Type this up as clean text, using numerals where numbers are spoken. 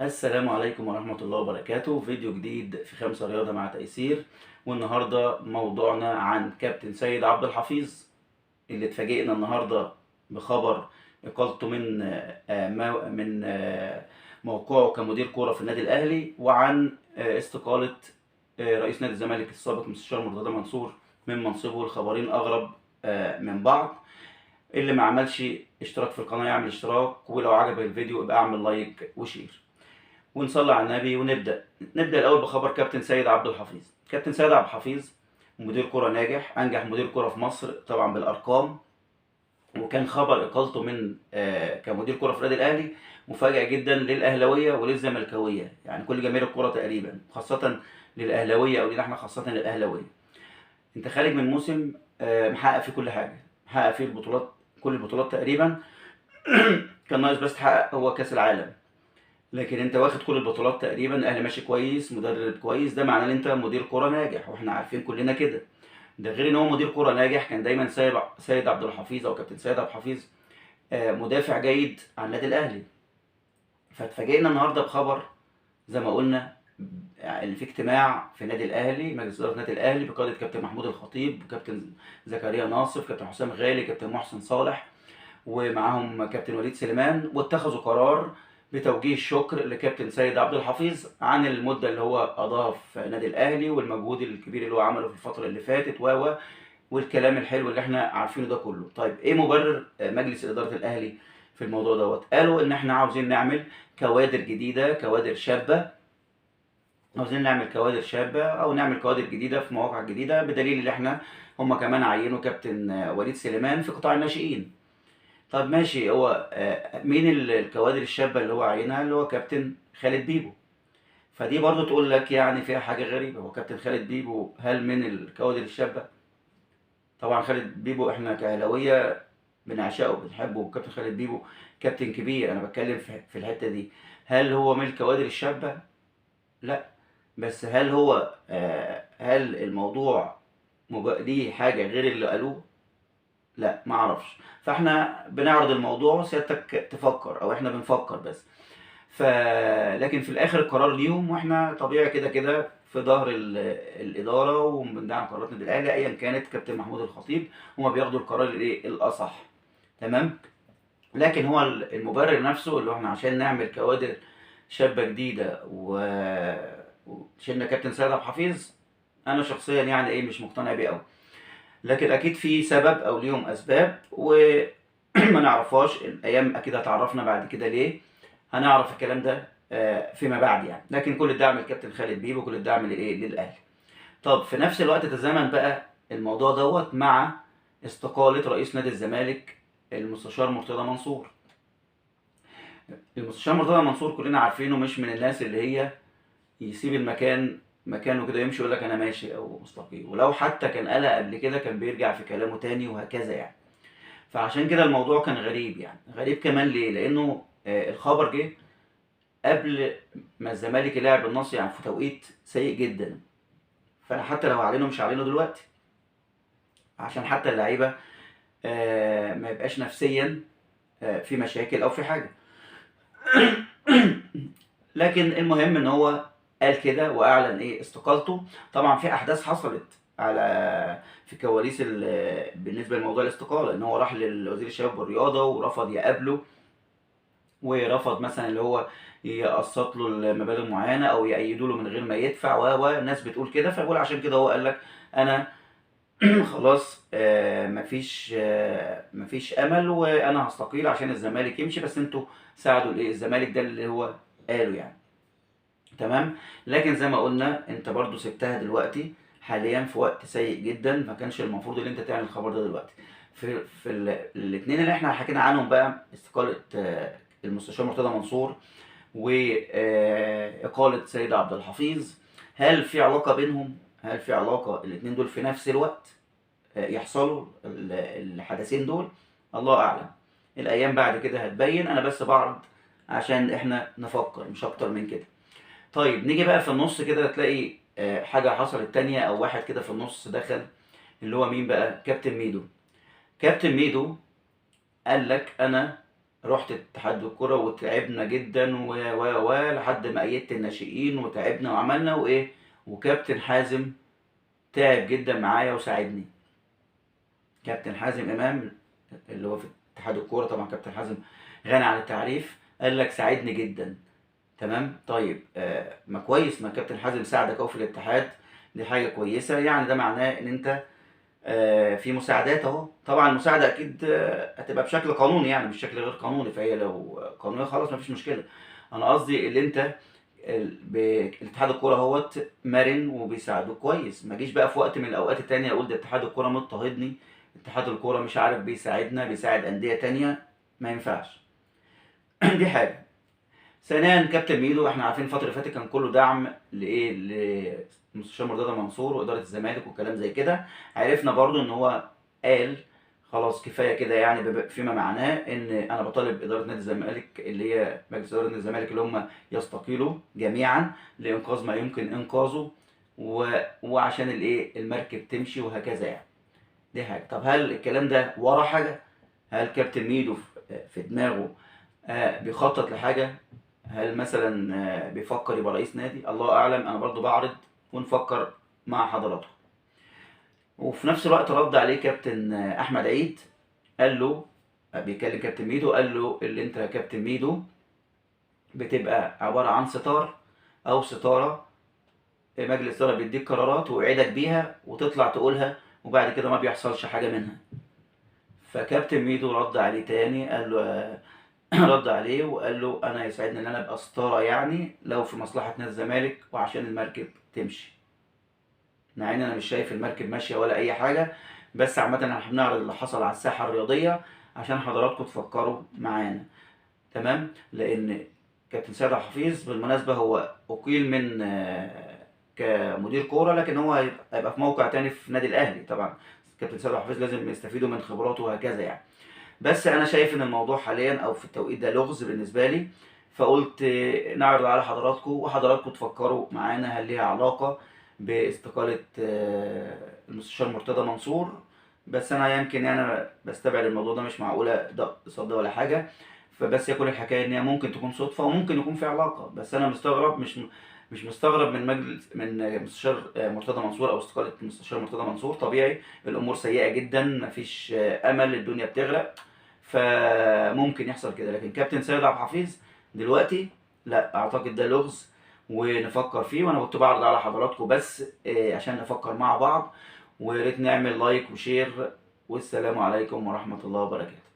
السلام عليكم ورحمة الله وبركاته. فيديو جديد في خمسة رياضة مع تيسير. والنهاردة موضوعنا عن كابتن سيد عبد الحفيظ اللي اتفاجئنا النهاردة بخبر إقالته من موقعه كمدير كورة في النادي الأهلي، وعن استقالة رئيس نادي الزمالك السابق مستشار مرتضى منصور من منصبه. الخبرين أغرب من بعض. اللي ما عملش اشتراك في القناة يعمل اشتراك، ولو عجب الفيديو يبقى اعمل لايك وشير ونصلي على النبي نبدأ الأول بخبر كابتن سيد عبد الحفيظ. كابتن سيد عبد الحفيظ مدير كرة ناجح، أنجح مدير كرة في مصر طبعا بالأرقام. وكان خبر إقالته من كمدير كرة في النادي الأهلي مفاجأة جدا للأهلاوية وللزملكاوية، يعني كل جماهير الكرة تقريبا، خاصة للأهلاوية أو لينا احنا خاصة للأهلاوية. أنت خارج من موسم محقق فيه كل حاجة، محقق فيه البطولات، كل البطولات تقريبا. كان ناقص بس تحقق هو كأس العالم، لكن انت واخد كل البطولات تقريبا. الاهلي ماشي كويس، مدرب كويس، ده معناه ان انت مدير كرة ناجح، واحنا عارفين كلنا كده. ده غير ان هو مدير كرة ناجح، كان دايما سيد عبد الحفيظ او كابتن سيد عبد الحفيظ مدافع جيد عن النادي الاهلي. فاتفاجئنا النهارده بخبر زي ما قلنا، اللي في اجتماع في النادي الاهلي، مجلس اداره النادي الاهلي بقياده كابتن محمود الخطيب، كابتن زكريا ناصف، كابتن حسام غالي، كابتن محسن صالح، ومعاهم كابتن وليد سليمان، واتخذوا قرار بتوجيه الشكر لكابتن سيد عبد الحفيظ عن المدة اللي هو قضاها في نادي الأهلي، والمجهود الكبير اللي هو عمله في الفترة اللي فاتت والكلام الحلو اللي احنا عارفينه ده كله. طيب ايه مبرر مجلس إدارة الأهلي في الموضوع دوت؟ قالوا ان احنا عاوزين نعمل كوادر جديدة، كوادر شابة. عاوزين نعمل كوادر شابة او نعمل كوادر جديدة في مواقع جديدة، بدليل ان احنا هما كمان عينوا كابتن وليد سليمان في قطاع الناشئين. طب ماشي، هو مين الكوادر الشابة اللي هو عينها؟ اللي هو كابتن خالد بيبو. فدي برضو تقول لك يعني فيها حاجة غريبة. هو كابتن خالد بيبو هل من الكوادر الشابة؟ طبعا خالد بيبو احنا كأهلاوية بنعشقه بنحبه، كابتن خالد بيبو كابتن كبير. انا بتكلم في الحتة دي، هل هو من الكوادر الشابة؟ لا. بس هل هو هل الموضوع ليه حاجة غير اللي قالوه؟ لا، ما اعرفش. فاحنا بنعرض الموضوع وسيادتك تفكر، او احنا بنفكر بس. ف لكن في الاخر القرار ليهم، واحنا طبيعي كده كده في ظهر الاداره وبندعم قرارات النادي الاهلي ايا كانت. كابتن محمود الخطيب هما بياخدوا القرار الايه الاصح. تمام. لكن هو المبرر نفسه اللي هو احنا عشان نعمل كوادر شابه جديده وشلنا كابتن سيد عبد الحفيظ، انا شخصيا يعني ايه مش مقتنع بيه قوي. لكن اكيد في سبب او ليهم اسباب وما نعرفهاش. الايام اكيد هتعرفنا بعد كده ليه. هنعرف الكلام ده فيما بعد يعني. لكن كل الدعم للكابتن خالد بيبو وكل الدعم للايه للاهلي. طب في نفس الوقت تزامن بقى الموضوع دوت مع استقالة رئيس نادي الزمالك المستشار مرتضى منصور. المستشار مرتضى منصور كلنا عارفينه مش من الناس اللي هي يسيب المكان مكانه كده يمشي يقول لك انا ماشي او مستقيل، ولو حتى كان قالها قبل كده كان بيرجع في كلامه تاني وهكذا يعني. فعشان كده الموضوع كان غريب يعني. غريب كمان ليه؟ لانه الخبر جه قبل ما الزمالك يلعب النصر، يعني في توقيت سيء جدا. فانا حتى لو هعلنه مش هعلنه دلوقتي، عشان حتى اللعيبه ما يبقاش نفسيا في مشاكل او في حاجه. لكن المهم ان هو قال كده واعلن ايه استقالته. طبعا في احداث حصلت على في كواليس بالنسبه لموضوع الاستقاله، ان هو راح لوزير الشباب والرياضه ورفض يقابله، ورفض مثلا اللي هو يقسط له المبالغ معينه او يأيدوا له من غير ما يدفع والناس بتقول كده. فبقول عشان كده هو قال لك انا خلاص مفيش امل وانا هستقيل عشان الزمالك يمشي، بس انتوا ساعدوا الايه الزمالك. ده اللي هو قاله يعني. تمام. لكن زي ما قلنا انت برضو سبتها دلوقتي حاليا في وقت سيء جدا، ما كانش المفروض ان انت تعمل الخبر ده دلوقتي. في الاثنين اللي احنا حكينا عنهم بقى، استقالة المستشار مرتضى منصور وإقالة سيد عبد الحفيظ، هل في علاقة بينهم؟ هل في علاقة الاثنين دول في نفس الوقت يحصلوا الحدثين دول؟ الله أعلم. الأيام بعد كده هتبين. أنا بس بعرض عشان إحنا نفكر مش أكتر من كده. طيب نيجي بقى في النص كده تلاقي حاجة حصلت تانية أو واحد كده في النص دخل، اللي هو مين بقى؟ كابتن ميدو. كابتن ميدو قال لك أنا رحت اتحاد الكرة وتعبنا جدا لحد ما أيدت الناشئين وتعبنا وعملنا وإيه، وكابتن حازم تعب جدا معايا وساعدني. كابتن حازم إمام اللي هو في اتحاد الكورة، طبعا كابتن حازم غني عن التعريف، قال لك ساعدني جدا. تمام. طيب ما كويس، ما كابتن حازم ساعدك اهو في الاتحاد، دي حاجة كويسة، يعني ده معناه ان انت في مساعدات اهو. طبعا المساعدة اكيد هتبقى بشكل قانوني، يعني مش شكل غير قانوني، فهي لو قانونية خلاص مفيش مشكلة. انا قصدي اللي انت الاتحاد الكوره اهوت مرن وبيساعدوك كويس. ما جيش بقى في وقت من الاوقات التانية اقول ده اتحاد الكوره مضطهدني، اتحاد الكوره مش عارف بيساعدنا، بيساعد انديه تانية، ما ينفعش. دي حاجه. ثانيا كابتن ميدو، احنا عارفين الفتره اللي فاتت كان كله دعم لايه، لمستشار مرتضى منصور واداره الزمالك وكلام زي كده. عرفنا برضو ان هو قال خلاص كفايه كده، يعني فيما معناه ان انا بطالب اداره نادي الزمالك اللي هي مجلس اداره نادي الزمالك اللي هم يستقيلوا جميعا لانقاذ ما يمكن انقاذه وعشان الايه المركب تمشي وهكذا يعني. دي حاجه. طب هل الكلام ده ورا حاجه؟ هل كابتن ميدو في دماغه بيخطط لحاجه؟ هل مثلا بيفكر يبقى رئيس نادي؟ الله اعلم، انا برضو بعرض ونفكر مع حضراتكم. وفي نفس الوقت رد عليه كابتن احمد عيد، قال له بيكلم كابتن ميدو، قال له اللي انت يا كابتن ميدو بتبقى عباره عن ستار او ستاره، مجلس اداره بيديك قرارات ويوعدك بيها وتطلع تقولها وبعد كده ما بيحصلش حاجه منها. فكابتن ميدو رد عليه تاني، قال له رد عليه وقال له انا يسعدني ان انا ابقى ستاره، يعني لو في مصلحه نادي الزمالك وعشان المركب تمشي، مع ان انا مش شايف المركب ماشيه ولا اي حاجه، بس عامه احنا بنعرض اللي حصل على الساحه الرياضيه عشان حضراتكم تفكروا معانا. تمام. لان كابتن سيد عبد الحفيظ بالمناسبه هو اقيل من كمدير كوره، لكن هو هيبقى في موقع تاني في نادي الاهلي. طبعا كابتن سيد عبد الحفيظ لازم يستفيدوا من خبراته وهكذا يعني. بس انا شايف ان الموضوع حاليا او في التوقيت ده لغز بالنسبه لي، فقلت نعرض على حضراتكم وحضراتكم تفكروا معانا هل ليها علاقه باستقاله المستشار مرتضى منصور. بس انا يمكن يعني بستبعد الموضوع ده، مش معقوله ده قصاد ده ولا حاجه. فبس يكون الحكايه ان هي ممكن تكون صدفه وممكن يكون في علاقه، بس انا مستغرب، مش مستغرب من مجلس من مستشار مرتضى منصور او استقاله مستشار مرتضى منصور. طبيعي الامور سيئه جدا، مفيش امل، الدنيا بتغرق، فممكن يحصل كده. لكن كابتن سيد عبد الحفيظ دلوقتي لا، اعتقد ده لغز ونفكر فيه، وانا كنت بعرض على حضراتكم بس عشان نفكر مع بعض. ويا ريت نعمل لايك وشير، والسلام عليكم ورحمة الله وبركاته.